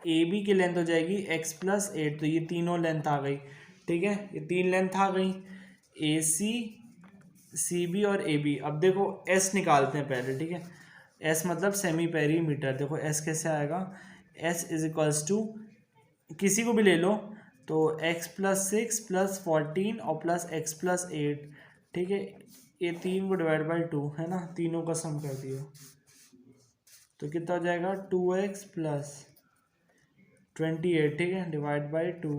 AB की लेंथ हो जाएगी x + 8, तो ये तीनों लेंथ आ गई, ठीक है, ये 3 लेंथ आ गई, AC, CB और AB। अब देखो S निकालते हैं पहले, ठीक है, S मतलब सेमी पेरीमीटर। देखो S कैसे आएगा, S = किसी को भी ले लो, तो x + 6 + 14 और प्लस x + 8, ठीक है, ये 3 को / 2 है ना, तीनों का सम कर दिया, तो कितना हो जाएगा, 2x + 28, ठीक है, / 2,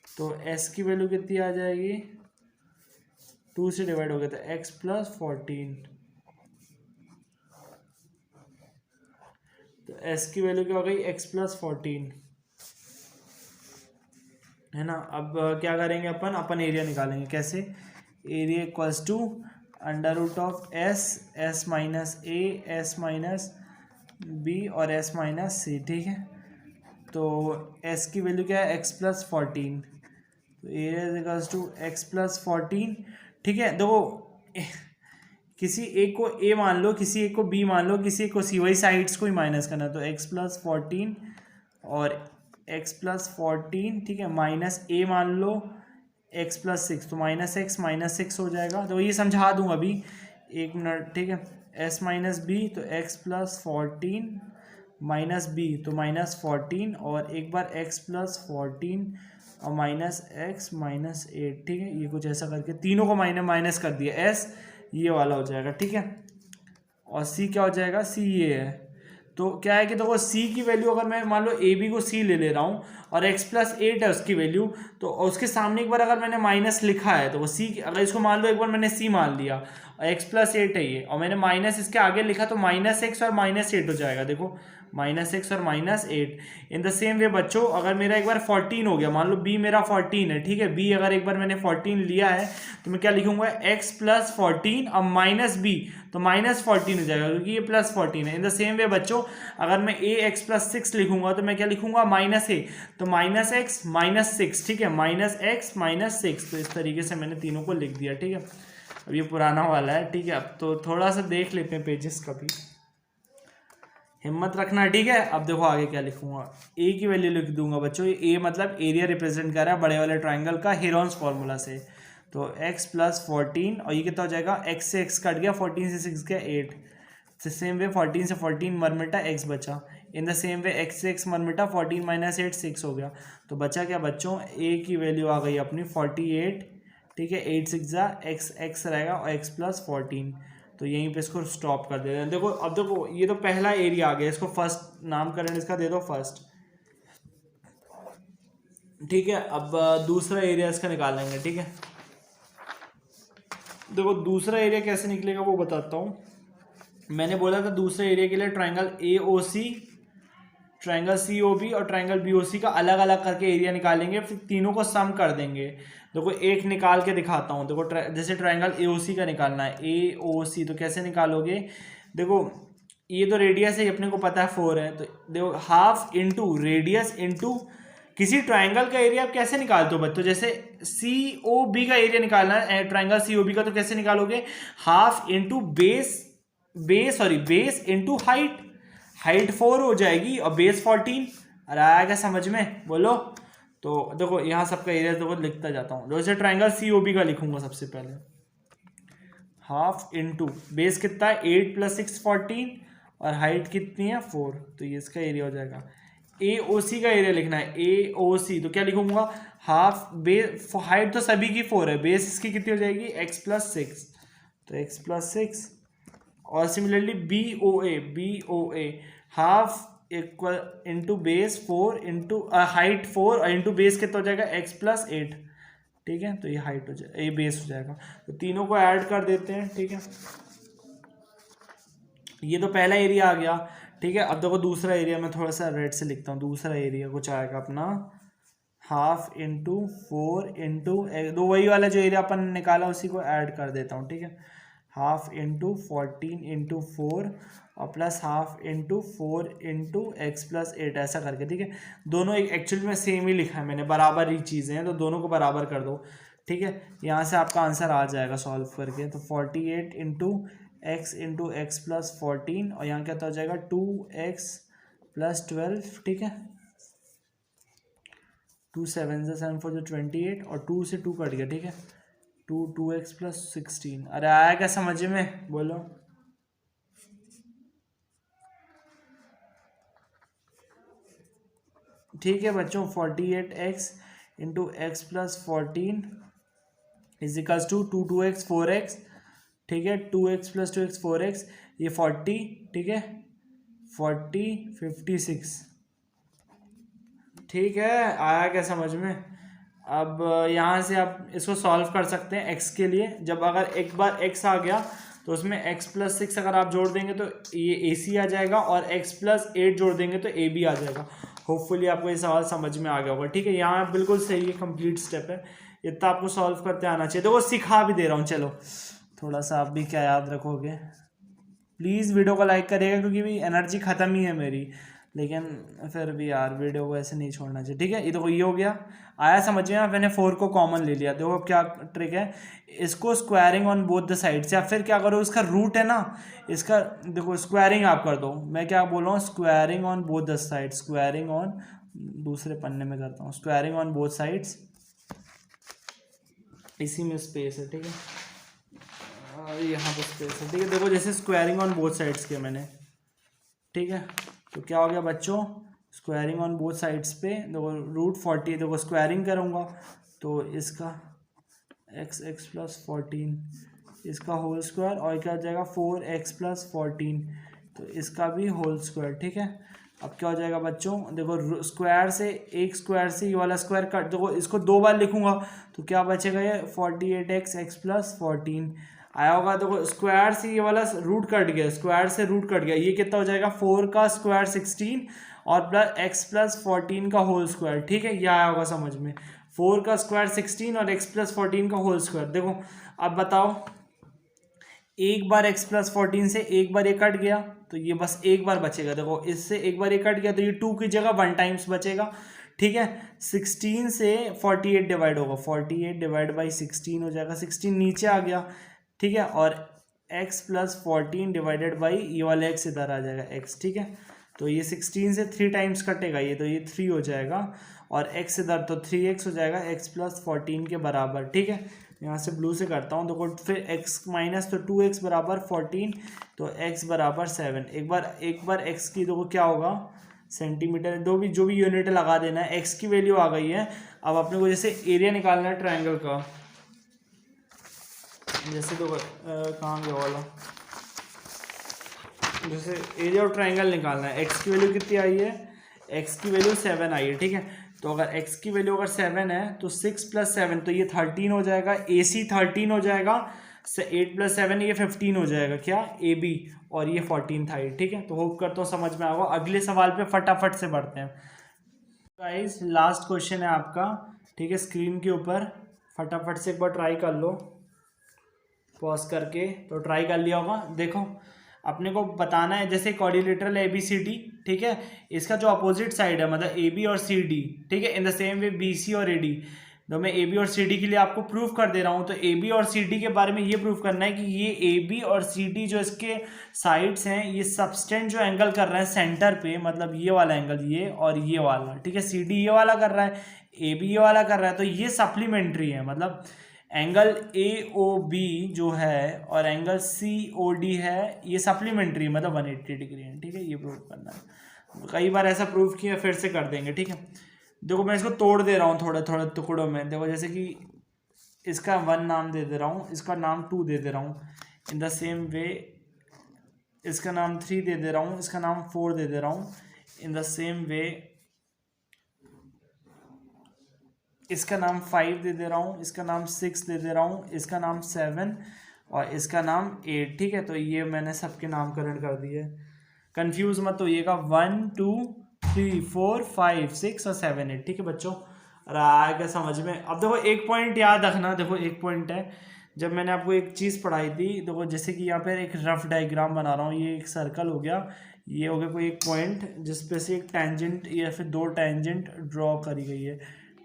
तो S की वैल्यू कितनी आ जाएगी, 2 से डिवाइड हो गया, तो x + 14, तो S की वैल्यू क्या हो गई, x + 14, है ना। अब क्या करेंगे अपन एरिया निकालेंगे, कैसे, area = √S, S - A, S - B और S - C, ठीक है। तो S की वैल्यू क्या है, x + 14, तो एरिया = x + 14, ठीक है। देखो किसी एक को A मान लो, किसी एक को B मान लो, किसी एक को C, वही साइड्स को ही माइनस करना, तो x + 14 और x + 14, ठीक है, -A मान लो, x + 6, तो -x -6 हो जाएगा, तो ये समझा दूँ अभी 1 मिनट, ठीक है। S - B, तो x + 14 -B, तो -14, और एक बार x + 14 और -x -8, ठीक है, ये कुछ ऐसा करके तीनों को माइनस कर दिया, S ये वाला हो जाएगा, ठीक है। और C क्या हो जाएगा, C ये है, तो क्या है कि देखो C की वैल्यू अगर मैं मान लो AB को C ले रहा हूँ और x + 8 है उसकी वैल्यू, तो उसके सामने एक बार अगर मैंने माइनस लिखा है तो वो C, अगर इसको मान लो एक बार मैंने C मान लिया x+8 है ये, और मैंने माइनस इसके आगे लिखा तो -x और -8 हो जाएगा। देखो -x और -8। इन द सेम वे बच्चों, अगर मेरा एक बार 14 हो गया, मान लो b मेरा 14 है, ठीक है, b अगर एक बार मैंने 14 लिया है तो मैं क्या लिखूंगा, x+14 अब -b तो -14 हो जाएगा, क्योंकि ये +14 है। इन द सेम वे बच्चों, अगर मैं ax+6 लिखूंगा तो मैं क्या लिखूंगा, -a तो -x -6, ठीक है, -x -6। तो इस तरीके से मैंने तीनों को लिख दिया, ठीक है। अब ये पुराना वाला है, ठीक है। अब तो थोड़ा सा देख लेते हैं पेजेस का भी, हिम्मत रखना, ठीक है। अब देखो आगे क्या लिखूंगा, ए की वैल्यू लिख दूंगा बच्चों। ए मतलब एरिया रिप्रेजेंट कर रहा है बड़े वाले ट्राइंगल का हेरोन्स फॉर्मूला से। तो x+14 और ये कितना हो जाएगा, x से x कट गया, 14 से 6 गया 8। सेम वे 14 से 14 मर मिटा x बचा। इन द सेम वे x से x मर मिटा, 14 - 8 6 हो गया। तो बचा क्या बच्चों, a की वैल्यू आ गई अपनी 48, ठीक है। 8 6 जा x रहेगा और x+14। तो यहीं पे इसको स्टॉप कर देते हैं। देखो अब देखो, ये तो पहला एरिया आ गया, इसको फर्स्ट नामकरण इसका दे दो फर्स्ट, ठीक है। अब दूसरा एरिया इसका निकालेंगे, ठीक है। देखो दूसरा एरिया कैसे निकलेगा वो बताता हूँ। मैंने बोला था दूसरे एरिया के लिए ट्राइंगल AOC, ट्राइंगल COB और ट्राइंगल BOC का अलग अलग करके एरिया निकालेंगे, फिर तीनों को सम कर देंगे। देखो एक निकाल के दिखाता हूँ। देखो जैसे ट्राइंगल AOC का निकालना है, AOC तो कैसे निकालोगे, देखो ये तो रेडियस है, अपने को पता है 4 है, तो देखो हाफ इंटू रेडियस इंटू किसी ट्राइंगल का एरिया आप कैसे निकालते हो बच्चों, जैसे COB का एरिया निकालना है ट्राइंगल COB का, तो कैसे निकालोगे, half into base into height 4 हो जाएगी और बेस 14। अरे आया क्या समझ में, बोलो। तो देखो यहाँ सबका एरिया देखो लिखता जाता हूँ। जैसे ट्राइंगल COB का लिखूंगा सबसे पहले, हाफ इंटू बेस कितना है 8 + 6 14 और हाइट कितनी है 4, तो ये इसका एरिया हो जाएगा। AOC का एरिया लिखना है, AOC तो क्या लिखूंगा, हाफ बेस, हाइट तो सभी की 4 है, बेस इसकी कितनी हो जाएगी x+6, तो x+6। और similarly BOA half equal into base 4 into height 4 into base कितना हो जाएगा x+8, ठीक है। तो ये हाइट हो जाएगा, ये बेस हो जाएगा। तो तीनों को ऐड कर देते हैं, ठीक है। ये तो पहला एरिया आ गया, ठीक है। अब देखो दूसरा एरिया मैं थोड़ा सा रेड से लिखता हूँ। दूसरा एरिया कुछ आएगा अपना, हाफ इंटू 4 इंटू दो, वही वाला जो एरिया अपन निकाला उसी को ऐड कर देता हूँ, ठीक है। हाफ इंटू 14 इंटू 4 और plus half into 4 into x+8 ऐसा करके, ठीक है। दोनों एक्चुअल में सेम ही लिखा है मैंने, बराबर ही चीज़ें हैं, तो दोनों को बराबर कर दो, ठीक है। यहाँ से आपका आंसर आ जाएगा सॉल्व करके। तो 48 इंटू x+14 और यहाँ क्या हो जाएगा 2x+12, ठीक है। 2 7 से 7 4 28 और 2 से 2 कट गया, ठीक है। 2x+16। अरे आया क्या समझ में, बोलो। ठीक है बच्चों, 48x into x+14 equals to 2x 4x, ठीक है। 2x+2x 4x, ये 40, ठीक है। 40 56, ठीक है। आया क्या समझ में। अब यहाँ से आप इसको सॉल्व कर सकते हैं x के लिए। जब अगर एक बार x आ गया तो उसमें x+6 अगर आप जोड़ देंगे तो ये AC आ जाएगा, और x+8 जोड़ देंगे तो AB आ जाएगा। होपफुली आपको ये सवाल समझ में आ गया होगा, ठीक है। यहाँ बिल्कुल सही है, कंप्लीट स्टेप है, इतना आपको सॉल्व करते आना चाहिए। देखो सिखा भी दे रहा हूँ, चलो थोड़ा सा आप भी क्या याद रखोगे। प्लीज़ वीडियो को लाइक करिएगा, क्योंकि भी एनर्जी ख़त्म ही है मेरी, लेकिन फिर भी यार वीडियो को ऐसे नहीं छोड़ना चाहिए, ठीक है। ये देखो ये हो गया, आया समझ में। मैंने 4 को कॉमन ले लिया। देखो अब क्या ट्रिक है, इसको squaring on both the sides, या फिर क्या करो, इसका रूट है ना, इसका देखो स्क्वायरिंग आप कर दो। मैं क्या बोल रहा हूँ, squaring on both the sides, squaring on, दूसरे पन्ने में करता हूँ, स्क्वायरिंग ऑन बोथ साइड्स, इसी में स्पेस है, ठीक है। यहाँ पर स्पेस है, ठीक है। देखो जैसे स्क्वायरिंग ऑन बोथ साइड्स किया मैंने, ठीक है। तो क्या हो गया बच्चों, स्क्वायरिंग ऑन बोथ साइड्स पे देखो √40, देखो स्क्वायरिंग करूँगा तो इसका x+14, इसका होल स्क्वायर, और क्या हो जाएगा 4x+14, तो इसका भी होल स्क्वायर, ठीक है। अब क्या हो जाएगा बच्चों, देखो स्क्वायर से, एक स्क्वायर से ये वाला स्क्वायर कट, देखो इसको 2 बार लिखूंगा तो क्या बचेगा, ये 48x x+14। आया होगा। देखो स्क्वायर से ये वाला रूट कट गया, स्क्वायर से रूट कट गया, ये कितना हो जाएगा 4 का स्क्वायर 16 और प्लस x प्लस 14 का होल स्क्वायर। ठीक है, ये आया होगा समझ में, 4 का स्क्वायर 16 और x प्लस 14 का होल स्क्वायर। देखो अब बताओ, एक बार x प्लस 14 से एक बार ये कट गया तो ये बस एक बार बचेगा। देखो इससे एक बार ये कट गया तो ये 2 की जगह 1 टाइम्स बचेगा। ठीक है, 16 से 48 डिवाइड होगा, 48 डिवाइड बाई 16 हो जाएगा, 16 नीचे आ गया। ठीक है, और x प्लस 14 डिवाइडेड बाई ये वाला x इधर आ जाएगा x। ठीक है, तो ये 16 से 3 टाइम्स कटेगा ये, तो ये 3 हो जाएगा और x इधर तो 3x हो जाएगा, x प्लस 14 के बराबर। ठीक है, यहाँ से ब्लू से करता हूँ, देखो फिर x माइनस तो 2x बराबर 14, तो x बराबर 7। एक बार x की देखो क्या होगा सेंटीमीटर, जो भी यूनिट लगा देना है। x की वैल्यू आ गई है। अब अपने को जैसे एरिया निकालना है ट्रायंगल का, जैसे तो कहाँ गया वाला, जैसे एरिया ऑफ ट्रायंगल निकालना है। x की वैल्यू कितनी आई है, x की वैल्यू 7 आई है। ठीक है, तो अगर x की वैल्यू अगर 7 है तो 6 प्लस 7 तो ये 13 हो जाएगा, AC 13 हो जाएगा, 8 प्लस 7 ये 15 हो जाएगा, क्या AB, और ये 14 था। ठीक है, तो होप करता हूँ समझ में आएगा। अगले सवाल पे फटाफट से बढ़ते हैं गाइस। लास्ट क्वेश्चन है आपका, ठीक है, स्क्रीन के ऊपर फटाफट से एक बार ट्राई कर लो पॉज करके, तो ट्राई कर लिया होगा। देखो अपने को बताना है जैसे क्वाड्रिलेटरल ABCD, ठीक है, इसका जो अपोजिट साइड है मतलब AB और CD, ठीक है, इन द सेम वे BC और AD। तो मैं AB और CD के लिए आपको प्रूफ कर दे रहा हूँ। तो AB और CD के बारे में ये प्रूफ करना है कि ये AB और CD जो इसके साइड्स हैं, ये सबस्टेंड जो एंगल कर रहे हैं सेंटर पे, मतलब ये वाला एंगल, ये और ये वाला, ठीक है, CD ये वाला कर रहा है, AB ये वाला कर रहा है, तो ये सप्लीमेंट्री है। मतलब एंगल AOB जो है और एंगल COD है, ये सप्लीमेंट्री, मतलब 180 डिग्री है। ठीक है, ये प्रूव करना है। कई बार ऐसा प्रूव किया, फिर से कर देंगे। ठीक है, देखो मैं इसको तोड़ दे रहा हूँ थोड़े थोड़े टुकड़ों में। देखो जैसे कि इसका 1 नाम दे दे रहा हूँ, इसका नाम 2 दे दे रहा हूँ, इन द सेम वे इसका नाम 3 दे दे रहा हूँ, इसका नाम 4 दे दे रहा हूँ, इन द सेम वे इसका नाम 5 दे दे रहा हूँ, इसका नाम 6 दे दे रहा हूँ, इसका नाम 7 और इसका नाम 8। ठीक है, तो ये मैंने सबके नामकरण कर दिए, कंफ्यूज मत होइएगा। 1 2 3 4 5 6 और 7 8। ठीक है बच्चों, अरे आएगा समझ में। अब देखो एक पॉइंट याद रखना, देखो एक पॉइंट है, जब मैंने आपको एक चीज़ पढ़ाई थी, देखो जैसे कि यहाँ पर एक रफ डायग्राम बना रहा हूँ, ये एक सर्कल हो गया, ये हो गया कोई एक पॉइंट जिसपे से एक टेंजेंट या फिर 2 टेंजेंट ड्रॉ करी गई है।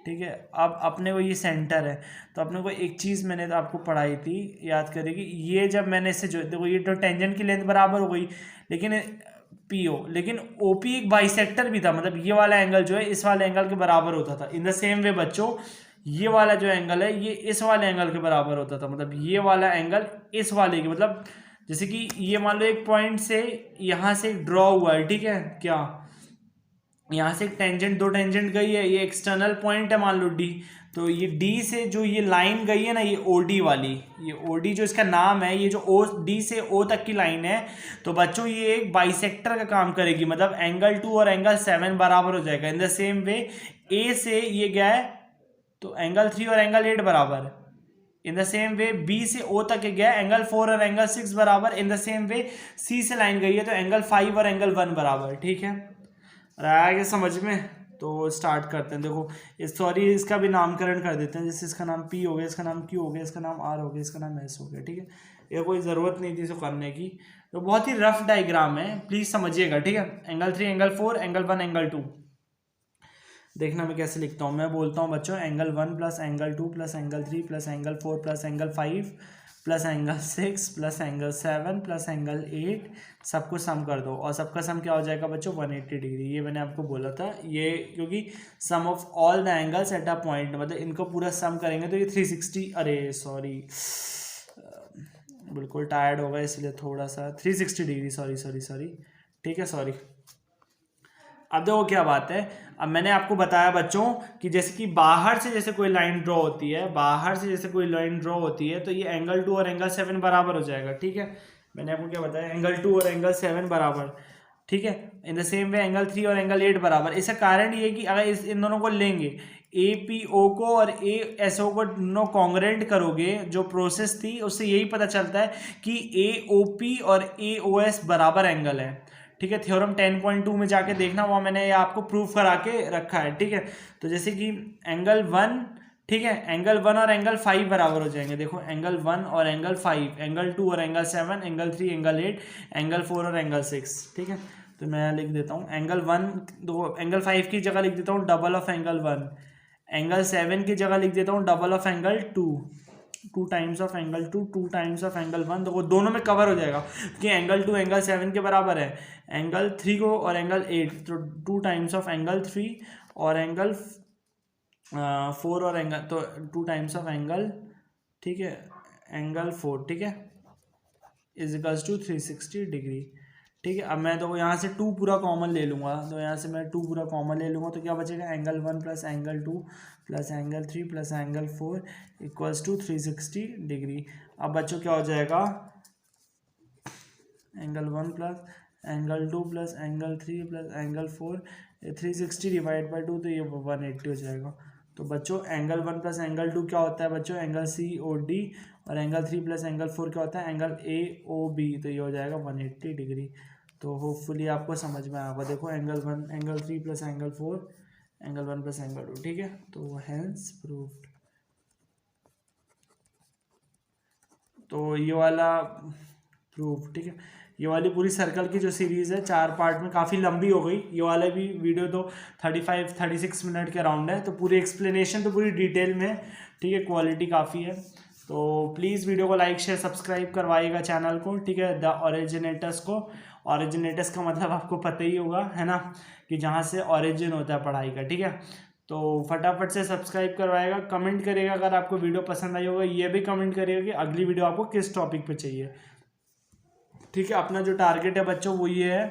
ठीक है, अब अपने को ये सेंटर है, तो अपने को एक चीज़ मैंने तो आपको पढ़ाई थी, याद करेगी, ये जब मैंने इससे जो देखो ये तो टेंजेंट की लेंथ बराबर हो गई, लेकिन PO, लेकिन OP एक बाइसेक्टर भी था, मतलब ये वाला एंगल जो है इस वाले एंगल के बराबर होता था। इन द सेम वे बच्चों, ये वाला जो एंगल है ये इस वाले एंगल के बराबर होता था, मतलब ये वाला एंगल इस वाले के, मतलब जैसे कि ये मान लो एक पॉइंट से यहाँ से ड्रॉ हुआ है, ठीक है, क्या यहाँ से एक टेंजेंट, 2 टेंजेंट गई है, ये एक्सटर्नल पॉइंट है मान लो D, तो ये D से जो ये लाइन गई है ना, ये OD वाली, ये OD जो इसका नाम है, ये जो D से O तक की लाइन है, तो बच्चों ये एक बाइसेक्टर का काम करेगी, मतलब एंगल 2 और एंगल 7 बराबर हो जाएगा। इन द सेम वे A से ये गया है तो एंगल 3 और एंगल 8 बराबर। इन द सेम वे B से O तक गया एंगल 4 और एंगल 6 बराबर। इन द सेम वे C से लाइन गई है तो एंगल 5 और एंगल 1 बराबर। ठीक है, आगे समझ में, तो स्टार्ट करते हैं। देखो सॉरी इसका भी नामकरण कर देते हैं, जैसे इसका नाम P हो गया, इसका नाम Q हो गया, इसका नाम R हो गया, इसका नाम S हो गया। ठीक है, ये कोई ज़रूरत नहीं थी इसको करने की, तो बहुत ही रफ डायग्राम है, प्लीज़ समझिएगा। ठीक है, एंगल 3 एंगल 4 एंगल 1 एंगल 2, देखना मैं कैसे लिखता हूँ। मैं बोलता हूँ बच्चों angle 1 plus angle 2 plus angle 3 plus angle 4 plus angle 5 plus angle 6 plus angle 7 plus angle 8, सबको सम कर दो और सबका सम क्या हो जाएगा बच्चों 180 डिग्री। ये मैंने आपको बोला था, ये क्योंकि sum of all the angles at a point, मतलब इनको पूरा सम करेंगे तो ये 360, अरे सॉरी बिल्कुल टायर्ड होगा इसलिए थोड़ा सा 360 डिग्री, सॉरी। ठीक है, सॉरी। अब देखो क्या बात है, अब मैंने आपको बताया बच्चों कि जैसे कि बाहर से जैसे कोई लाइन ड्रॉ होती है, तो ये एंगल 2 और एंगल 7 बराबर हो जाएगा। ठीक है, मैंने आपको क्या बताया, एंगल 2 और एंगल 7 बराबर। ठीक है, इन द सेम वे एंगल 3 और एंगल 8 बराबर। इसका कारण ये है कि अगर इन दोनों को लेंगे, ए पी ओ को और ए एस ओ को नो कॉन्ग्रेंट करोगे, जो प्रोसेस थी उससे यही पता चलता है कि ए ओ पी और ए ओ एस बराबर एंगल है। ठीक है, थ्योरम 10.2 में जाके देखना, वो मैंने आपको प्रूफ करा के रखा है। ठीक है, तो जैसे कि एंगल 1, ठीक है, एंगल 1 और एंगल 5 बराबर हो जाएंगे। देखो एंगल 1 और एंगल 5, एंगल 2 और एंगल 7, एंगल 3 एंगल 8, एंगल 4 और एंगल 6। ठीक है, तो मैं लिख देता हूँ एंगल 1, दो एंगल 5 की जगह लिख देता हूँ डबल ऑफ एंगल 1, एंगल 7 की जगह लिख देता हूँ double of angle 2, 2 times of angle 2, 2 times of angle 1। तो वो दोनों में कवर हो जाएगा कि एंगल 2 एंगल 7 के बराबर है, एंगल 3 को और एंगल 8, तो 2 टाइम्स ऑफ एंगल 3 और एंगल 4 और एंगल, तो 2 टाइम्स ऑफ एंगल, ठीक है, एंगल 4, ठीक है, इज इक्वल्स टू 360 डिग्री। ठीक है, अब मैं तो यहाँ से 2 पूरा कॉमन ले लूँगा, तो यहाँ से मैं 2 पूरा कॉमन ले लूँगा, तो क्या बचेगा, angle 1 plus angle 2 plus angle 3 plus angle 4 equals two 360 degree. अब बच्चों क्या हो जाएगा, angle 1 plus angle 2 plus angle 3 plus angle 4, 360 divide by 2, तो ये 180 हो जाएगा। तो बच्चों एंगल 1 प्लस एंगल 2 क्या होता है बच्चों, एंगल सी ओ डी, और एंगल 3 प्लस एंगल 4 क्या होता है, एंगल ए ओ बी, तो ये हो जाएगा 180 डिग्री। तो होपफुली आपको समझ में आएगा। देखो angle 1 angle 3 plus angle 4, angle 1 plus angle 2, ठीक है, तो हेंस प्रूव्ड। तो ये वाला प्रूफ, ठीक है, ये वाली पूरी सर्कल की जो सीरीज़ है 4 पार्ट में, काफ़ी लंबी हो गई ये वाला भी वीडियो, तो 35-36 मिनट के अराउंड है, तो पूरी एक्सप्लेनेशन तो पूरी डिटेल में, ठीक है, क्वालिटी काफ़ी है। तो प्लीज़ वीडियो को लाइक शेयर सब्सक्राइब करवाइएगा चैनल को, ठीक है, द ओरिजिनेटर्स को। ओरिजिनेटर्स का मतलब आपको पता ही होगा, है ना, कि जहाँ से ओरिजिन होता है पढ़ाई का, ठीक है। तो फटाफट से सब्सक्राइब करवाएगा, कमेंट करिएगा अगर आपको वीडियो पसंद आई होगा, ये भी कमेंट करिएगा कि अगली वीडियो आपको किस टॉपिक पे चाहिए। ठीक है, अपना जो टारगेट है बच्चों वो ये है,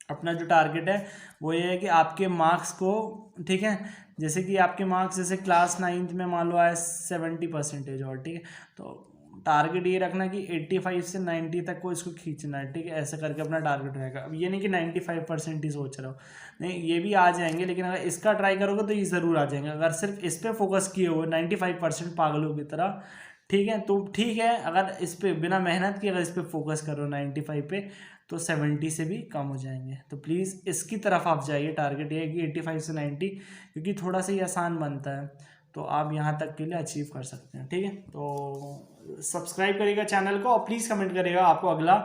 अपना जो टारगेट है वो ये है कि आपके मार्क्स को, ठीक है, जैसे कि आपके मार्क्स जैसे क्लास 9th में मान लो आए 70% और, ठीक है, तो टारगेट ये रखना कि 85 से 90 तक को इसको खींचना है, ठीक है, ऐसे करके अपना टारगेट रहेगा। अब ये नहीं कि 95% ही सोच रहा हो, नहीं, ये भी आ जाएंगे, लेकिन अगर इसका ट्राई करोगे तो ये ज़रूर आ जाएंगे। अगर सिर्फ इस पर फोकस किए हो 95% पागलों की तरह, ठीक है, तो ठीक है, अगर इस पर बिना मेहनत के अगर इस पर फोकस करो 95 पे, तो 70 से भी कम हो जाएंगे। तो प्लीज़ इसकी तरफ आप जाइए, टारगेट ये है कि 85 से 90, क्योंकि थोड़ा सा ही आसान बनता है, तो आप यहाँ तक के लिए अचीव कर सकते हैं। ठीक है, तो सब्सक्राइब करिएगा चैनल को और प्लीज़ कमेंट करिएगा आपको अगला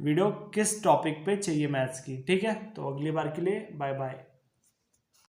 वीडियो किस टॉपिक पे चाहिए मैथ्स की। ठीक है, तो अगली बार के लिए बाय बाय।